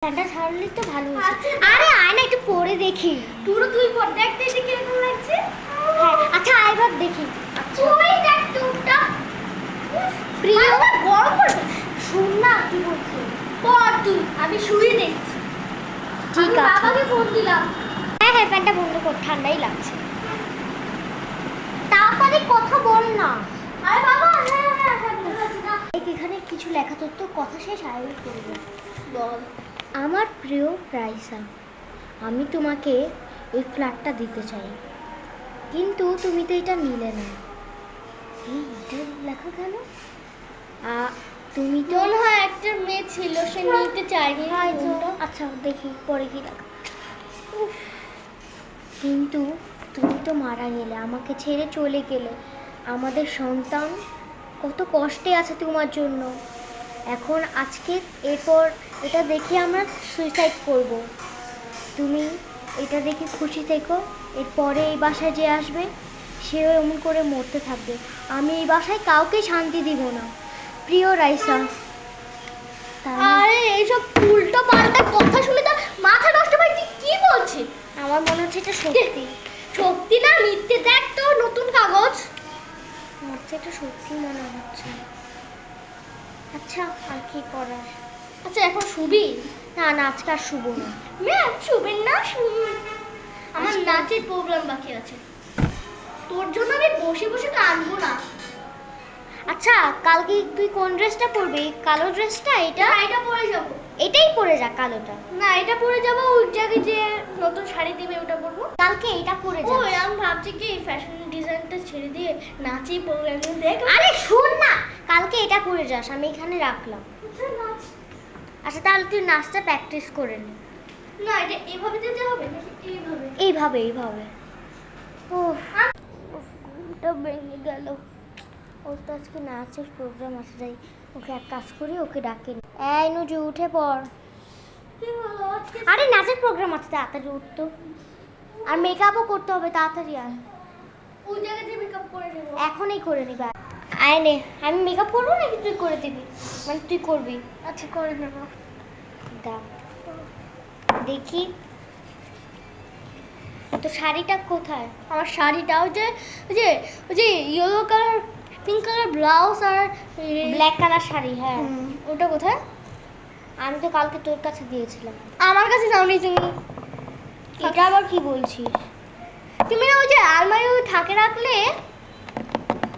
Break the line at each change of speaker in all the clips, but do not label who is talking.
ফ্যানটা ছাড়লে তো ভালো হয়েছে। আরে আয় না একটু পরে দেখি।
তুই পর দেখতে যে কিরকম লাগছে।
হ্যাঁ আচ্ছা আইবার দেখি। আচ্ছা
তুই দেখ টুকটা
প্রিয়
গরম পড়বে।
শুন না কি বলছি।
পর তুই আমি শুয়ে দেখছি।
ঠিক
আমি
আছে
বাবাকে ফোন দিলাম।
হ্যাঁ হ্যাঁ ফ্যানটা বন্ধ কর, ঠান্ডাই লাগছে। তাড়াতাড়ি কথা বল না।
আরে বাবা হ্যাঁ বুঝতে পারছি না।
এখানে কিছু লেখা তোর তো কথা শেষ আগে করবো।
বল।
আমার প্রিয় রাইসা, আমি তোমাকে এই ফ্ল্যাটটা দিতে চাই, কিন্তু তুমি তো এটা নিলে না। এই এটা লেখা কেন? তুমি তো
মনে হয় একটা মেয়ে ছিল সে নিতে চায়নি
হয়তো।
ফোনটা।
আচ্ছা দেখি পরে কি লেখা। উফ, কিন্তু তুমি তো মারা গেলে, আমাকে ছেড়ে চলে গেলে। আমাদের সন্তান কত কষ্টে আছে তোমার জন্য। এখন আজকে এরপর এটা দেখে আমরা সুইসাইড করব। তুমি এটা দেখে খুশি থেকো। এরপরে এই বাসায় যে আসবে সেও এমন করে মরতে থাকবে। আমি এই বাসায় কাউকে শান্তি দিব না, প্রিয় রাইসা।
আরে এইসব উল্টো পাল্টা কথা শুনে তো মাথা নষ্ট ভাই, তুই কি বলছিস?
আমার মনে হচ্ছে এটা সত্যি।
সত্যি না মিথ্যে? দেখ তো নতুন কাগজ।
আমার তো এটা সত্যি মনে হচ্ছে। আচ্ছা আর কি করার।
আচ্ছা এখন শুবি?
না না আজকে আর শুভ না।
ম্যাম শুবেন না শুনুন, আমার
আজকে-
নাচের প্রোগ্রাম বাকি আছে। তোর জন্য আমি বসে বসে কাঁদবো না।
আচ্ছা কালকে তুই কোন ড্রেসটা পরবি? কালো ড্রেসটা? এটা
না এটা পরে যাবো।
এটাই পরে যা, কালোটা।
না এটা পরে যাবো, ওই জায়গায় যে নতুন শাড়ি দিবে ওটা পরবো।
কালকে এটা পরে যা।
ওই আমি ভাবছি কি ফ্যাশন ডিজাইনটা ছেড়ে দিয়ে নাচি প্রোগ্রাম দেখ।
আরে শোন না, কালকে এটা পরে যাস, আমি এখানে রাখলাম।
নাচ।
আচ্ছা তাহলে তুই নাচটা প্র্যাকটিস করে নে।
না এটা এভাবে দিতে হবে নাকি এইভাবে?
এইভাবে এইভাবে। ঘুমটা ভেঙে গেল। ওর তো আজকে নাচের প্রোগ্রাম আছে, যাই ওকে এক কাজ করি, ওকে ডাকি। এই নুজু উঠে পড়।
কি হলো আজকে?
আরে নাচের প্রোগ্রাম আছে, তাড়াতাড়ি উঠতো। আর মেকআপও করতে হবে, তাড়াতাড়ি আয়।
ওই জায়গায় যে মেকআপ করে নেবো।
এখনই করে নিবা। আয় নে, আমি মেকআপ করবো নাকি তুই করে দিবি? মানে তুই করবি?
আচ্ছা করে নেবো।
দাও দেখি তো শাড়িটা কোথায়?
আমার শাড়িটা ওই যে yellow colour pink colour blouse আর
ব্ল্যাক কালার শাড়ি, হ্যাঁ।
ওটা কোথায়?
আমি তো কালকে তোর কাছে দিয়েছিলাম।
আমার কাছে নাওনি তুমি।
এটা আবার কি বলছিস?
তুমি না ওই যে আলমারি ওই থাকে রাখলে।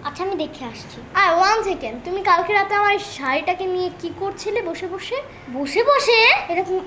আচ্ছা আমি দেখে আসছি।
আর 1 সেকেন্ড, তুমি কালকে রাতে আমার এই শাড়িটাকে নিয়ে কি করছিলে বসে বসে?
বসে বসে?
এরকম